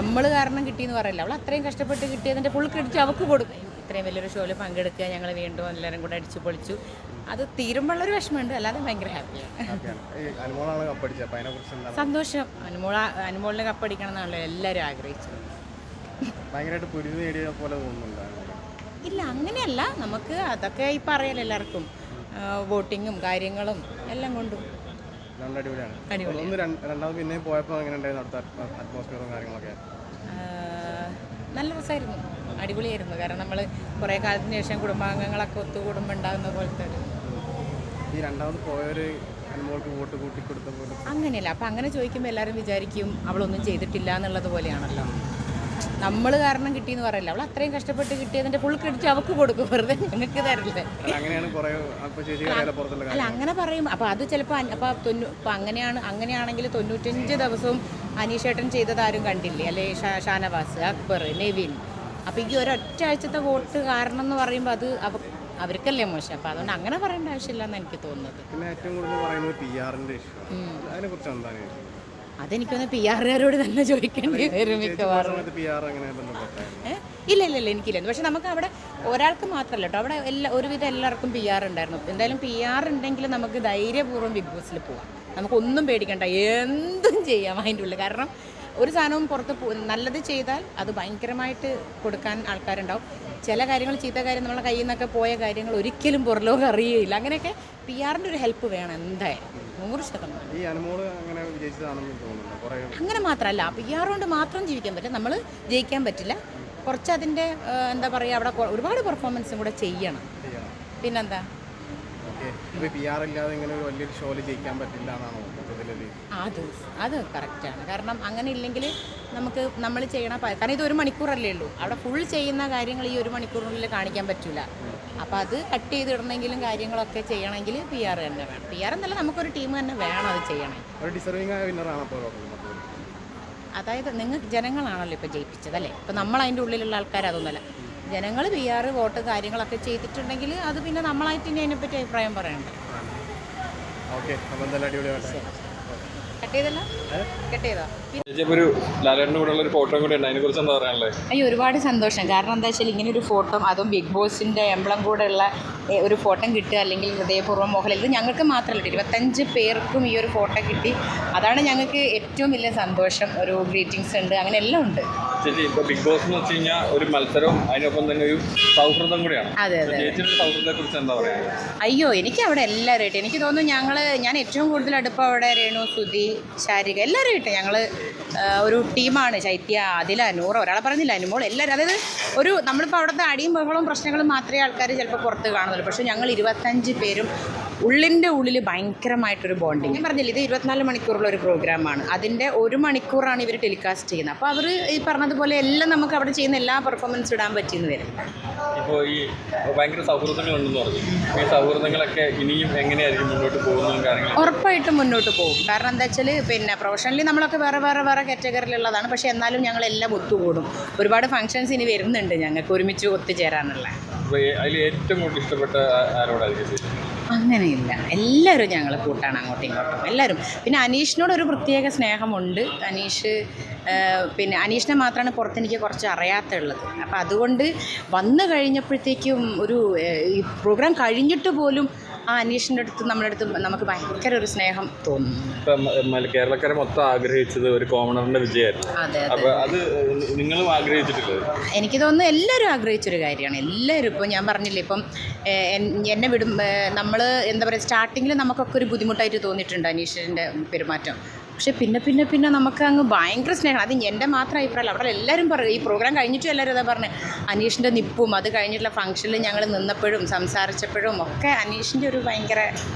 നമ്മൾ കാരണം കിട്ടിയെന്ന് പറയില്ല. അവൾ അത്രയും കഷ്ടപ്പെട്ട് കിട്ടിയതിൻ്റെ ഫുൾ ക്രെഡിറ്റ് അവൾക്ക് കൊടുക്കും. ഇത്രയും വലിയൊരു ഷോയിൽ പങ്കെടുക്കുക, ഞങ്ങൾ വീണ്ടും എല്ലാവരും കൂടെ അടിച്ചു പൊളിച്ചു. അത് തീരുമ്പോഴുള്ളൊരു വിഷമമുണ്ട്, അല്ലാതെ ഭയങ്കര ഹാപ്പിയാണ്. സന്തോഷം. അനുമോളിനെ കപ്പടിക്കണം എന്നാണല്ലോ എല്ലാവരും ആഗ്രഹിച്ചത്. ഇല്ല, അങ്ങനെയല്ല. നമുക്ക് അതൊക്കെ ഈ പറയല്ലോ എല്ലാവർക്കും, വോട്ടിങ്ങും കാര്യങ്ങളും എല്ലാം കൊണ്ടും നല്ല രസമായിരുന്നു, അടിപൊളിയായിരുന്നു. കാരണം നമ്മൾ കുറേ കാലത്തിന് ശേഷം കുടുംബാംഗങ്ങളൊക്കെ ഒത്തുകൂടുമ്പോൾ ഉണ്ടാകുന്ന പോലത്തെ അങ്ങനെയല്ല. അപ്പം അങ്ങനെ ചോദിക്കുമ്പോൾ എല്ലാവരും വിചാരിക്കും അവളൊന്നും ചെയ്തിട്ടില്ല എന്നുള്ളത് പോലെയാണല്ലോ. നമ്മൾ കാരണം കിട്ടിയെന്ന് പറയില്ല. അവൾ അത്രയും കഷ്ടപ്പെട്ട് കിട്ടിയതിൻ്റെ ഫുൾ ക്രെഡിറ്റ് അവൾക്ക് കൊടുക്കും, വെറുതെ ഞങ്ങൾക്ക് തരില്ലേ. അല്ല, അങ്ങനെ പറയും. അപ്പോൾ അത് ചിലപ്പോൾ അപ്പോൾ അങ്ങനെയാണെങ്കിൽ 95 ദിവസവും അനീഷേട്ടൻ ചെയ്തതാരും കണ്ടില്ലേ, അല്ലെ ഷാനവാസ്, അക്ബർ, നെവിൻ. അപ്പോൾ ഈ ഒരൊറ്റ ആഴ്ചത്തെ വോട്ട് കാരണം എന്ന് പറയുമ്പോൾ അത് അവർക്കല്ലേ മോശം. അപ്പോൾ അതുകൊണ്ട് അങ്ങനെ പറയേണ്ട ആവശ്യമില്ല എന്ന് എനിക്ക് തോന്നുന്നത്. അതെനിക്കൊന്ന് PR-കാരോട് തന്നെ ചോദിക്കേണ്ടി വരും മിക്കവാറും. ഇല്ല, എനിക്കില്ല. പക്ഷെ നമുക്ക് അവിടെ ഒരാൾക്ക് മാത്രമല്ല കേട്ടോ, അവിടെ ഒരുവിധം എല്ലാവർക്കും PR ഉണ്ടായിരുന്നു. എന്തായാലും PR ഉണ്ടെങ്കിൽ നമുക്ക് ധൈര്യപൂർവ്വം ബിഗ് ബോസിൽ പോവാം. നമുക്കൊന്നും പേടിക്കണ്ട, എന്തും ചെയ്യാം അതിൻ്റെ ഉള്ളിൽ. കാരണം ഒരു സാധനവും പുറത്ത് നല്ലത് ചെയ്താൽ അത് ഭയങ്കരമായിട്ട് കൊടുക്കാൻ ആൾക്കാരുണ്ടാവും. ചില കാര്യങ്ങൾ, ചീത്ത കാര്യം, നമ്മളെ കയ്യിൽ നിന്നൊക്കെ പോയ കാര്യങ്ങൾ ഒരിക്കലും പുറലോകം അറിയില്ല. അങ്ങനെയൊക്കെ PR-ൻ്റെ ഒരു ഹെൽപ്പ് വേണം എന്തായാലും, 100%. അങ്ങനെ മാത്രമല്ല, PR കൊണ്ട് മാത്രം ജീവിക്കാൻ പറ്റില്ല, നമ്മൾ ജയിക്കാൻ പറ്റില്ല. കുറച്ച് അതിൻ്റെ എന്താ പറയുക, അവിടെ ഒരുപാട് പെർഫോമൻസും കൂടെ ചെയ്യണം. പിന്നെന്താ, അത് കറക്റ്റാണ്. കാരണം അങ്ങനെ ഇല്ലെങ്കിൽ നമ്മൾ ചെയ്യണ കാരണം ഇത് 1 മണിക്കൂറല്ലേ ഉള്ളൂ. അവിടെ ഫുൾ ചെയ്യുന്ന കാര്യങ്ങൾ ഈ 1 മണിക്കൂറിനുള്ളിൽ കാണിക്കാൻ പറ്റില്ല. അപ്പോൾ അത് കട്ട് ചെയ്തിടണമെങ്കിലും കാര്യങ്ങളൊക്കെ ചെയ്യണമെങ്കിൽ PR തന്നെ വേണം. PR എന്നല്ല, നമുക്കൊരു ടീം തന്നെ വേണം അത് ചെയ്യണേ. അതായത് ജനങ്ങളാണല്ലോ ഇപ്പോൾ ജയിപ്പിച്ചത് അല്ലേ. ഇപ്പോൾ നമ്മൾ അതിൻ്റെ ഉള്ളിലുള്ള ആൾക്കാർ അതൊന്നുമല്ല. ജനങ്ങൾ PR വോട്ട് കാര്യങ്ങളൊക്കെ ചെയ്തിട്ടുണ്ടെങ്കിൽ അത് പിന്നെ നമ്മളായിട്ട് ഇനി അതിനെപ്പറ്റി അഭിപ്രായം പറയണ്ടേ. അയ്യോ, ഒരുപാട് സന്തോഷം. കാരണം എന്താ വെച്ചാൽ ഇങ്ങനെ ഒരു ഫോട്ടോ, അതും ബിഗ് ബോസിൻ്റെ എംബ്ലം കൂടെ ഉള്ള ഒരു ഫോട്ടോ കിട്ടുക, അല്ലെങ്കിൽ ഹൃദയപൂർവ്വം മോഹൻലാൽ, ഇത് ഞങ്ങൾക്ക് മാത്രമല്ല 25 പേർക്കും ഈ ഒരു ഫോട്ടോ കിട്ടി. അതാണ് ഞങ്ങൾക്ക് ഏറ്റവും വലിയ സന്തോഷം. ഒരു ഗ്രീറ്റിംഗ്സ് ഉണ്ട്, അങ്ങനെ എല്ലാം ഉണ്ട്. ചേച്ചി, ഇപ്പോൾ ബിഗ് ബോസ് എന്ന് വെച്ച് കഴിഞ്ഞാൽ ഒരു മത്സരവും അതിനൊപ്പം തന്നെ ഒരു സൗഹൃദം കൂടിയാണ്. അതെ. സൗഹൃദത്തെക്കുറിച്ച് എന്താ പറയുക? അയ്യോ, എനിക്ക് അവിടെ എല്ലാവരുമായിട്ട് എനിക്ക് തോന്നുന്നു ഞാൻ ഏറ്റവും കൂടുതൽ അടുപ്പം അവിടെ രേണു, സുധി, ശാരിക എല്ലാവരുമായിട്ട് ഞങ്ങൾ ഒരു ടീമാണ്. ചൈത്യ, അതില, നൂറ്, ഒരാളെ പറഞ്ഞില്ല, അനുമോൾ, എല്ലാവരും. അതായത് നമ്മളിപ്പോൾ അവിടുത്തെ അടിയും ബഹളവും പ്രശ്നങ്ങളും മാത്രമേ ആൾക്കാർ ചിലപ്പോൾ പുറത്ത് കാണുന്നുള്ളൂ. പക്ഷേ ഞങ്ങൾ 25 പേരും ഉള്ളിൻ്റെ ഉള്ളിൽ ഭയങ്കരമായിട്ടൊരു ബോണ്ടിങ്. ഞാൻ പറഞ്ഞില്ല, ഇത് 24 മണിക്കൂറുള്ള ഒരു പ്രോഗ്രാമാണ്. അതിൻ്റെ 1 മണിക്കൂറാണ് ഇവർ ടെലികാസ്റ്റ് ചെയ്യുന്നത്. അപ്പോൾ അവർ ഈ പറഞ്ഞതുപോലെ എല്ലാം നമുക്ക് അവിടെ ചെയ്യുന്ന എല്ലാ പെർഫോമൻസ് ഇടാൻ പറ്റിയെന്ന് വരും. ഇപ്പോൾ ഈ ഭയങ്കര സൗഹൃദങ്ങളുണ്ടെന്ന് പറഞ്ഞു. ഈ സൗഹൃദങ്ങളൊക്കെ ഇനിയും എങ്ങനെയായിരിക്കും മുന്നോട്ട് പോകുന്നതും കാര്യങ്ങളും? ഉറപ്പായിട്ടും മുന്നോട്ട് പോകും. കാരണം എന്താ വെച്ചാൽ പിന്നെ പ്രൊഫഷണലി നമ്മളൊക്കെ വേറെ കാറ്റഗറിയിലുള്ളതാണ്. പക്ഷേ എന്നാലും ഞങ്ങളെല്ലാം ഒത്തുകൂടും. ഒരുപാട് ഫങ്ഷൻസ് ഇനി വരുന്നുണ്ട് ഞങ്ങൾക്ക് ഒരുമിച്ച് ഒത്തുചേരാനുള്ള. അതിൽ ഏറ്റവും കൂടുതൽ ഇഷ്ടപ്പെട്ട ആരോടായിരിക്കും? അങ്ങനെയില്ല, എല്ലാവരും ഞങ്ങൾ കൂട്ടാണ്, അങ്ങോട്ടും ഇങ്ങോട്ടും എല്ലാവരും. പിന്നെ അനീഷിനോടൊരു പ്രത്യേക സ്നേഹമുണ്ട്. പിന്നെ അനീഷിനെ മാത്രമാണ് പുറത്തെനിക്ക് കുറച്ച് അറിയാത്തുള്ളത്. അപ്പോൾ അതുകൊണ്ട് വന്നു കഴിഞ്ഞപ്പോഴത്തേക്കും ഈ പ്രോഗ്രാം കഴിഞ്ഞിട്ട് പോലും ആ അനീഷിൻ്റെ അടുത്ത് നമുക്ക് ഭയങ്കര ഒരു സ്നേഹം തോന്നുന്നു. കേരളക്കാരെ മൊത്തം ആഗ്രഹിച്ചത് ഒരു കോമണറിൻ്റെ വിജയമായിരുന്നു. അതെ. അപ്പോൾ അത് നിങ്ങളും ആഗ്രഹിച്ചിട്ടില്ലേ? എനിക്ക് തോന്നുന്നു എല്ലാവരും ആഗ്രഹിച്ചൊരു കാര്യമാണ്. എല്ലാവരും ഇപ്പോൾ ഞാൻ പറഞ്ഞില്ലേ, ഇപ്പം എന്നെ നമ്മൾ എന്താ പറയുക, സ്റ്റാർട്ടിങ്ങിൽ നമുക്കൊക്കെ ഒരു ബുദ്ധിമുട്ടായിട്ട് തോന്നിയിട്ടുണ്ട് അനീഷിൻ്റെ പെരുമാറ്റം. പക്ഷേ പിന്നെ നമുക്ക് അങ്ങ് ഭയങ്കര സ്നേഹം. അത് എൻ്റെ മാത്രം അഭിപ്രായമല്ല, അവിടെ എല്ലാവരും പറയും. ഈ പ്രോഗ്രാം കഴിഞ്ഞിട്ടും എല്ലാവരും അതാ പറഞ്ഞത്, അനീഷിൻ്റെ നിപ്പും അത് കഴിഞ്ഞിട്ടുള്ള ഫംഗ്ഷനിൽ ഞങ്ങൾ നിന്നപ്പോഴും സംസാരിച്ചപ്പോഴും ഒക്കെ അനീഷിൻ്റെ ഒരു ഭയങ്കര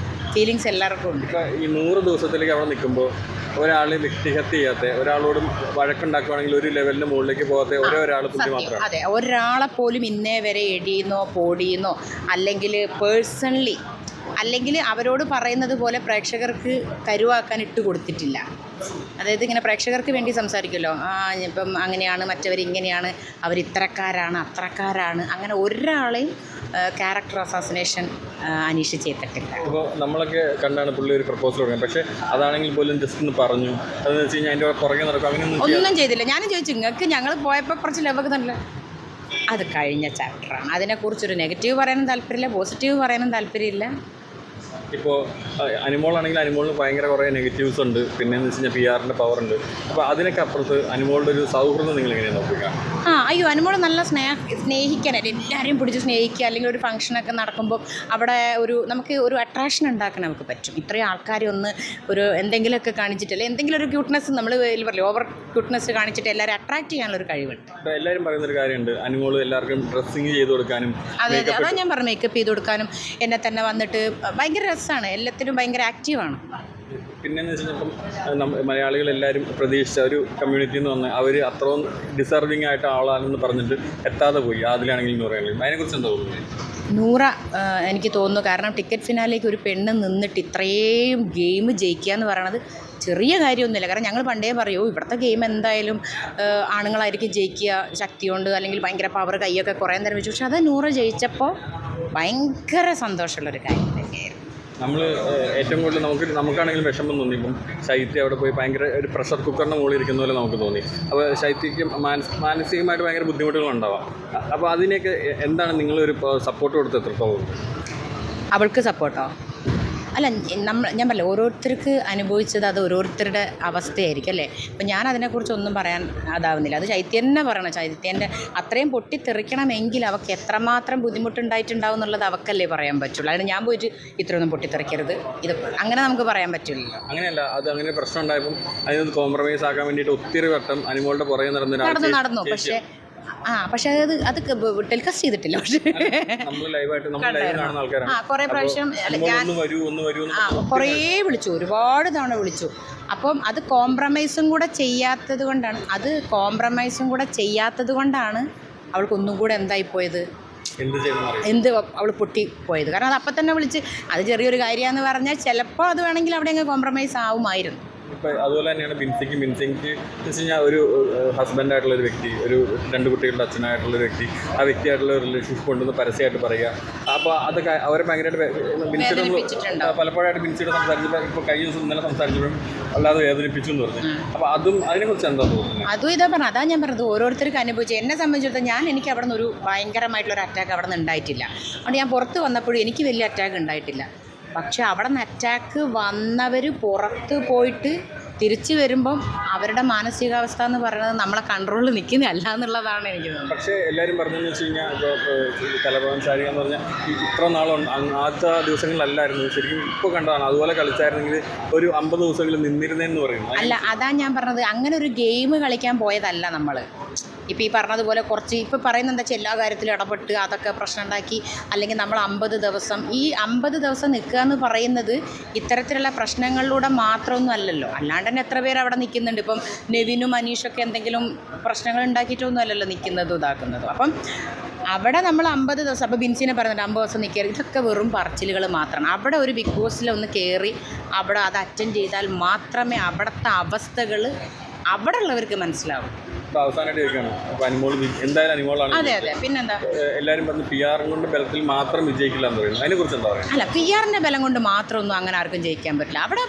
ഫീലിങ്സ് എല്ലാവർക്കും ഉണ്ട്. ഇപ്പോൾ ഈ 100 ദിവസത്തിലേക്ക് അവിടെ നിൽക്കുമ്പോൾ ഒരാൾ വ്യക്തിഹത്യ ചെയ്യാത്ത, ഒരാളോടും വഴക്കുണ്ടാക്കുകയാണെങ്കിൽ ഒരു ലെവലിന് മുകളിലേക്ക് പോകാത്ത ഒരാൾ മാത്രമാണ്. അതെ, ഒരാളെ പോലും ഇന്നേ വരെ എടിയെന്നോ പോടിയെന്നോ അല്ലെങ്കിൽ പേഴ്സണലി അല്ലെങ്കിൽ അവരോട് പറയുന്നത് പോലെ പ്രേക്ഷകർക്ക് കരുവാക്കാൻ ഇട്ട് കൊടുത്തിട്ടില്ല. അതായത് ഇങ്ങനെ പ്രേക്ഷകർക്ക് വേണ്ടി സംസാരിക്കുമല്ലോ, ഇപ്പം അങ്ങനെയാണ്, മറ്റവരിങ്ങനെയാണ്, അവരിത്രക്കാരാണ്, അത്രക്കാരാണ്, അങ്ങനെ ഒരാളെയും ക്യാരക്ടർ അസാസിനേഷൻ അനീഷ് ചെയ്തിട്ടില്ല. ഇപ്പോൾ നമ്മളൊക്കെ കണ്ടാണ് പുള്ളി ഒരു പ്രപ്പോസൽ കൊടുക്കുന്നത്, പക്ഷേ അതാണെങ്കിൽ പോലും ജസ്റ്റ് ഒന്ന് പറഞ്ഞു, അതെന്ന് വെച്ച് കഴിഞ്ഞാൽ അതിൻ്റെ പുറകെ നടക്കും, അങ്ങനെയൊന്നും ഒന്നും ചെയ്തില്ല. ഞാനും ചോദിച്ചു നിങ്ങൾക്ക് ഞങ്ങൾ പോയപ്പോൾ കുറച്ച് ലവൊക്കെ തന്നെ, അത് കഴിഞ്ഞ ചാപ്റ്ററാണ്. അതിനെക്കുറിച്ചൊരു നെഗറ്റീവ് പറയാനും താല്പര്യമില്ല, പോസിറ്റീവ് പറയാനും താല്പര്യമില്ല. ഇപ്പോൾ അനിമോളാണെങ്കിൽ അനിമോളിന് ഭയങ്കര കുറേ നെഗറ്റീവ്സ് ഉണ്ട്, പിന്നെയെന്ന് വെച്ച് കഴിഞ്ഞാൽ PR-ൻ്റെ പവർ ഉണ്ട്. അപ്പോൾ അതിനൊക്കെ അപ്പുറത്ത് അനിമോളുടെ ഒരു സൗഹൃദം നിങ്ങൾ എങ്ങനെയാണ് നോക്കുക? അയ്യോ അനിമോൾ നല്ല സ്നേഹിക്കാനല്ലേ, എല്ലാവരെയും പിടിച്ച് സ്നേഹിക്കുക. അല്ലെങ്കിൽ ഒരു ഫംഗ്ഷനൊക്കെ നടക്കുമ്പോൾ അവിടെ നമുക്ക് ഒരു അട്രാക്ഷൻ ഉണ്ടാക്കാൻ നമുക്ക് പറ്റും. ഇത്രയും ആൾക്കാരെ ഒന്ന് ഒരു എന്തെങ്കിലുമൊക്കെ കാണിച്ചിട്ടല്ലേ, എന്തെങ്കിലും ഒരു ക്യൂട്ട്നെസ് നമ്മൾ പറയില്ല, ഓവർ ക്യൂട്ട്നെസ് കാണിച്ചിട്ട് എല്ലാവരും അട്രാക്ട് ചെയ്യാനുള്ള ഒരു കഴിവുണ്ട്. ഇപ്പോൾ എല്ലാവരും പറയുന്നൊരു കാര്യമുണ്ട്, അനിമോൾ എല്ലാവർക്കും ഡ്രസ്സിങ് ചെയ്ത് കൊടുക്കാനും. അതെ അതാ ഞാൻ പറഞ്ഞു, മേക്കപ്പ് ചെയ്ത് കൊടുക്കാനും എന്നെ തന്നെ വന്നിട്ട് ഭയങ്കര രസമാണ്, എല്ലാത്തിനും ഭയങ്കര ആക്റ്റീവാണ്. പിന്നെയെന്ന് വെച്ച് കഴിഞ്ഞപ്പം മലയാളികളെല്ലാവരും പ്രതീക്ഷിച്ച ഒരു കമ്മ്യൂണിറ്റിയിൽ നിന്ന് വന്ന് അവർ അത്രയും ഡിസർവിങ് ആയിട്ട് ആളാണെന്ന് പറഞ്ഞിട്ട് എത്താതെ പോയി. അതിലാണെങ്കിലും നൂറാണെങ്കിലും അതിനെക്കുറിച്ച് എന്താ തോന്നുന്നത്? നൂറ എനിക്ക് തോന്നുന്നു, കാരണം ടിക്കറ്റ് ഫിനാലേക്ക് ഒരു പെണ്ണ് നിന്നിട്ട് ഇത്രയും ഗെയിം ജയിക്കുക എന്ന് പറയണത് ചെറിയ കാര്യമൊന്നുമില്ല. കാരണം ഞങ്ങൾ പണ്ടേ പറയൂ ഇവിടുത്തെ ഗെയിം എന്തായാലും ആണുങ്ങളായിരിക്കും ജയിക്കുക, ശക്തി കൊണ്ട് അല്ലെങ്കിൽ ഭയങ്കര പവർ കൈയൊക്കെ കുറേ നേരം വെച്ചു. പക്ഷെ അത് നൂറ ജയിച്ചപ്പോൾ ഭയങ്കര സന്തോഷമുള്ളൊരു കാര്യം തന്നെയായിരുന്നു. നമ്മൾ ഏറ്റവും കൂടുതൽ നമുക്കാണെങ്കിലും വിഷമം തോന്നി. ഇപ്പം ശൈത്യ അവിടെ പോയി ഭയങ്കര ഒരു പ്രഷർ കുക്കറിൻ്റെ മുകളിൽ ഇരിക്കുന്ന പോലെ നമുക്ക് തോന്നി. അപ്പോൾ ശൈത്യയ്ക്ക് മാനസികമായിട്ട് ഭയങ്കര ബുദ്ധിമുട്ടുകളുണ്ടാവാം. അപ്പോൾ അതിനൊക്കെ എന്താണ് നിങ്ങളൊരു സപ്പോർട്ട് കൊടുത്ത് എത്രത്തോളം? അവൾക്ക് സപ്പോർട്ടോ? അല്ല ഞാൻ പറയില്ല, ഓരോരുത്തർക്ക് അനുഭവിച്ചത് അത് ഓരോരുത്തരുടെ അവസ്ഥയായിരിക്കും അല്ലേ. അപ്പം ഞാൻ അതിനെക്കുറിച്ചൊന്നും പറയാൻ അതാവുന്നില്ല. അത് ചൈത്യന്നെ പറയണം. ചൈത്യൻ്റെ അത്രയും പൊട്ടിത്തെറിക്കണമെങ്കിൽ അവൾക്ക് എത്രമാത്രം ബുദ്ധിമുട്ടുണ്ടായിട്ടുണ്ടാവും എന്നുള്ളത് അവൾക്കല്ലേ പറയാൻ പറ്റുള്ളൂ. അതിന് ഞാൻ പോയിട്ട് ഇത്രയൊന്നും പൊട്ടിത്തെറിക്കരുത് ഇത് അങ്ങനെ നമുക്ക് പറയാൻ പറ്റില്ലല്ലോ. അങ്ങനെയല്ല, അത് അങ്ങനെ പ്രശ്നം ഉണ്ടായപ്പം അതിനൊന്ന് കോംപ്രമൈസ് ആക്കാൻ വേണ്ടിയിട്ട് ഒത്തിരി വട്ടം അനിമോളുടെ പുറകെ നടന്നു. പക്ഷെ അത് ടെലികാസ്റ്റ് ചെയ്തിട്ടില്ല. പക്ഷേ കുറേ പ്രാവശ്യം കുറേ വിളിച്ചു, ഒരുപാട് തവണ വിളിച്ചു. അപ്പം അത് കോംപ്രമൈസും കൂടെ ചെയ്യാത്തത് കൊണ്ടാണ് അവൾക്കൊന്നും കൂടെ എന്തായിപ്പോയത്, അവൾ പൊട്ടിപ്പോയത്. കാരണം അത് അപ്പം തന്നെ വിളിച്ച് അത് ചെറിയൊരു കാര്യമാണെന്ന് പറഞ്ഞാൽ ചിലപ്പോൾ അത് വേണമെങ്കിൽ അവിടെ അങ്ങ് കോംപ്രമൈസ് ആവുമായിരുന്നു. ഇപ്പോൾ അതുപോലെ തന്നെയാണ് ബിൻസിക്ക് എന്ന് വെച്ച് കഴിഞ്ഞാൽ ഒരു ഹസ്ബൻഡായിട്ടുള്ളൊരു വ്യക്തി, ഒരു 2 കുട്ടികളുടെ അച്ഛനായിട്ടുള്ളൊരു വ്യക്തി, ആ വ്യക്തിയായിട്ടുള്ള റിലേഷൻഷിപ്പ് കൊണ്ടുവന്ന് പരസ്യമായിട്ട് പറയുക. അപ്പോൾ അതൊക്കെ അവരെ ഭയങ്കരമായിട്ട് ബിൻസിയുടെ പലപ്പോഴായിട്ട് ബിൻസിയുടെ സംസാരിച്ചപ്പോൾ ഇപ്പോൾ കഴിഞ്ഞ ദിവസം ഇന്നലെ സംസാരിച്ചപ്പോഴും അല്ലാതെ വേദനിപ്പിച്ചു എന്ന് പറഞ്ഞു. അപ്പോൾ അതിനെക്കുറിച്ച് എന്താ തോന്നുന്നത്? അതും ഇതാ പറഞ്ഞത്, അതാ ഞാൻ പറഞ്ഞത് ഓരോരുത്തർക്ക് അനുഭവിച്ചു. എന്നെ സംബന്ധിച്ചിടത്തോളം എനിക്ക് അവിടെ നിന്ന് ഒരു ഭയങ്കരമായിട്ടുള്ളൊരു അറ്റാക്ക് അവിടെ നിന്ന് ഉണ്ടായിട്ടില്ല. അതുകൊണ്ട് ഞാൻ പുറത്ത് വന്നപ്പോഴും എനിക്ക് വലിയ അറ്റാക്ക് ഉണ്ടായിട്ടില്ല. പക്ഷെ അവിടെ നിന്ന് അറ്റാക്ക് വന്നവർ പുറത്ത് പോയിട്ട് തിരിച്ചു വരുമ്പം അവരുടെ മാനസികാവസ്ഥ എന്ന് പറയുന്നത് നമ്മളെ കൺട്രോളിൽ നിൽക്കുന്നതല്ല എന്നുള്ളതാണ് എനിക്ക് തോന്നുന്നത്. പക്ഷേ എല്ലാവരും പറഞ്ഞതെന്ന് വെച്ച് കഴിഞ്ഞാൽ ഇപ്പോൾ കലഭവൻ സാരിക എന്ന് പറഞ്ഞാൽ ഇത്ര നാളും ആദ്യത്തെ ദിവസങ്ങളിലല്ലായിരുന്നു, ശരിക്കും ഇപ്പോൾ കണ്ടതാണ്. അതുപോലെ കളിച്ചായിരുന്നെങ്കിൽ ഒരു 50 ദിവസങ്ങളിൽ നിന്നിരുന്നതെന്ന് പറയുന്നു. അല്ല, അതാ ഞാൻ പറഞ്ഞത്, അങ്ങനെ ഒരു ഗെയിം കളിക്കാൻ പോയതല്ല നമ്മൾ. ഇപ്പോൾ ഈ പറഞ്ഞതുപോലെ കുറച്ച് ഇപ്പോൾ പറയുന്നത് എന്താ വെച്ചാൽ എല്ലാ കാര്യത്തിലും ഇടപെട്ട് അതൊക്കെ പ്രശ്നം ഉണ്ടാക്കി, അല്ലെങ്കിൽ നമ്മൾ 50 ദിവസം ഈ 50 ദിവസം നിൽക്കുക എന്ന് പറയുന്നത് ഇത്തരത്തിലുള്ള പ്രശ്നങ്ങളിലൂടെ മാത്രമൊന്നും അല്ലല്ലോ. അല്ലാണ്ട് തന്നെ എത്ര പേര് അവിടെ നിൽക്കുന്നുണ്ട്. ഇപ്പം നെവിനും അനീഷൊക്കെ എന്തെങ്കിലും പ്രശ്നങ്ങൾ ഉണ്ടാക്കിയിട്ടൊന്നും അല്ലല്ലോ നിൽക്കുന്നതും ഇതാക്കുന്നതും. അപ്പം അവിടെ നമ്മൾ 50 ദിവസം, അപ്പോൾ ബിൻസിനെ പറയുന്നുണ്ട് 50 ദിവസം നിൽക്കരുത്, ഇതൊക്കെ വെറും പറച്ചിലുകൾ മാത്രമാണ്. അവിടെ ഒരു ബിഗ് ബോസിലൊന്ന് കയറി അവിടെ അത് അറ്റൻഡ് ചെയ്താൽ മാത്രമേ അവിടുത്തെ അവസ്ഥകൾ അവിടെ ഉള്ളവർക്ക് മനസ്സിലാവും. അവസാനമായിട്ട് ചോദിക്കുകയാണ്, അപ്പോൾ അനിമോൾ എന്തായാലും അനിമോളാണ്. അതെ അതെ, പിന്നെന്താ എല്ലാവരും പറഞ്ഞ് PR കൊണ്ട് ബലത്തിൽ മാത്രം വിജയിക്കില്ല എന്ന് പറയുന്നത്, അതിനെക്കുറിച്ച് എന്താ പറയുക? അല്ല, PR-ൻ്റെ ബലം കൊണ്ട് മാത്രമൊന്നും അങ്ങനെ ആർക്കും ജയിക്കാൻ പറ്റില്ല. അവിടെ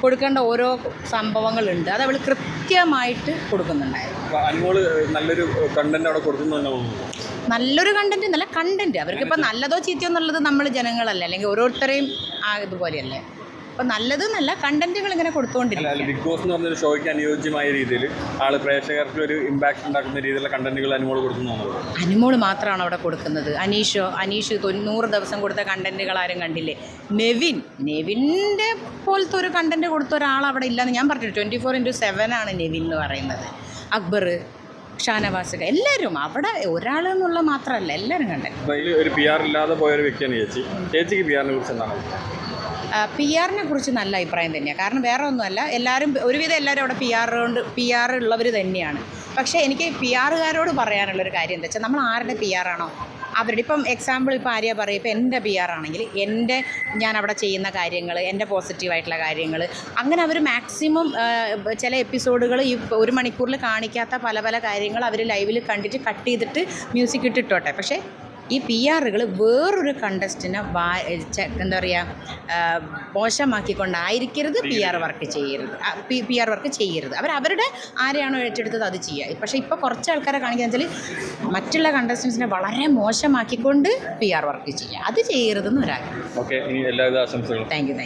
കൊടുക്കേണ്ട ഓരോ സംഭവങ്ങളുണ്ട്, അത് അവൾ കൃത്യമായിട്ട് കൊടുക്കുന്നുണ്ടായിരുന്നു. അനിമോൾ നല്ലൊരു കണ്ടന്റ് അവിടെ കൊടുക്കുന്നു. നല്ലൊരു കണ്ടന്റ്, നല്ല കണ്ടന്റ്. അവർക്കിപ്പോൾ നല്ലതോ ചീത്തയോ എന്നുള്ളത് നമ്മൾ ജനങ്ങളല്ലേ, അല്ലെങ്കിൽ ഓരോരുത്തരെയും ഇതുപോലെയല്ലേ. അപ്പോൾ നല്ല കണ്ടന്റുകൾ ഇങ്ങനെ കൊടുത്തുകൊണ്ടിരിക്കും. ബിഗ് ബോസ് എന്ന് പറഞ്ഞൊരു ഷോയ്ക്ക് അനുയോജ്യമായ രീതിയിൽ പ്രേക്ഷകർക്ക് ഒരു ഇമ്പാക്ട് ഉണ്ടാക്കുന്ന രീതിയിലുള്ള കണ്ടന്റുകൾ അനിമോൾ കൊടുക്കുന്നതാണ്. അനിമോൾ മാത്രമാണ് അവിടെ കൊടുക്കുന്നത്. അനീഷ് 90 ദിവസം കൊടുത്ത കണ്ടന്റുകൾ ആരും കണ്ടില്ലേ? നെവിൻ്റെ പോലത്തെ ഒരു കണ്ടന്റ് കൊടുത്ത ഒരാൾ അവിടെ ഇല്ലയെന്ന് ഞാൻ പറഞ്ഞു. 24/7 ആണ് നെവിൻ എന്ന് പറയുന്നത്. അക്ബർ, ഷാനവാസ്, എല്ലാവരും അവിടെ ഒരാളെന്നുള്ള മാത്രമല്ല, എല്ലാവരും കണ്ടന്റ്. ഒരു PR ഇല്ലാതെ പോയൊരു വ്യക്തിയാണ് ചേച്ചിക്ക് PR-നെ കുറിച്ച് എന്താണ്? PR-നെ കുറിച്ച് നല്ല അഭിപ്രായം തന്നെയാണ്. കാരണം വേറെ ഒന്നുമല്ല, ഒരുവിധം എല്ലാവരും അവിടെ PR ഉള്ളവർ തന്നെയാണ്. പക്ഷേ എനിക്ക് PR-കാരോട് പറയാനുള്ളൊരു കാര്യം എന്താ വെച്ചാൽ, നമ്മൾ ആരുടെ PR ആണോ അവരുടെ, ഇപ്പം എക്സാമ്പിൾ ഇപ്പോൾ ആര്യ പറയും, ഇപ്പോൾ എൻ്റെ PR ആണെങ്കിൽ ഞാൻ അവിടെ ചെയ്യുന്ന കാര്യങ്ങൾ, എൻ്റെ പോസിറ്റീവായിട്ടുള്ള കാര്യങ്ങൾ, അങ്ങനെ അവർ മാക്സിമം ചില എപ്പിസോഡുകൾ ഈ 1 മണിക്കൂറിൽ കാണിക്കാത്ത പല കാര്യങ്ങൾ അവർ ലൈവിൽ കണ്ടിട്ട് കട്ട് ചെയ്തിട്ട് മ്യൂസിക് ഇട്ടിട്ടോട്ടെ. പക്ഷേ ഈ പി ആറുകൾ വേറൊരു കണ്ടസ്റ്റിനെ എന്താ പറയുക മോശമാക്കിക്കൊണ്ടായിരിക്കരുത് പി ആർ വർക്ക് ചെയ്യരുത്, പി ആർ വർക്ക് ചെയ്യരുത്. അവരുടെ ആരെയാണോ ഏറ്റെടുത്തത് അത് ചെയ്യുക. പക്ഷേ ഇപ്പോൾ കുറച്ച് ആൾക്കാരെ കാണിക്കുക വെച്ചാൽ മറ്റുള്ള കണ്ടസ്റ്റൻസിനെ വളരെ മോശമാക്കിക്കൊണ്ട് പി ആർ വർക്ക് ചെയ്യുക, അത് ചെയ്യരുതെന്ന് ഒരാഗ്രഹം. ഓക്കെ, ഇനി എല്ലാവിധ ആശംസകളും. Thank you.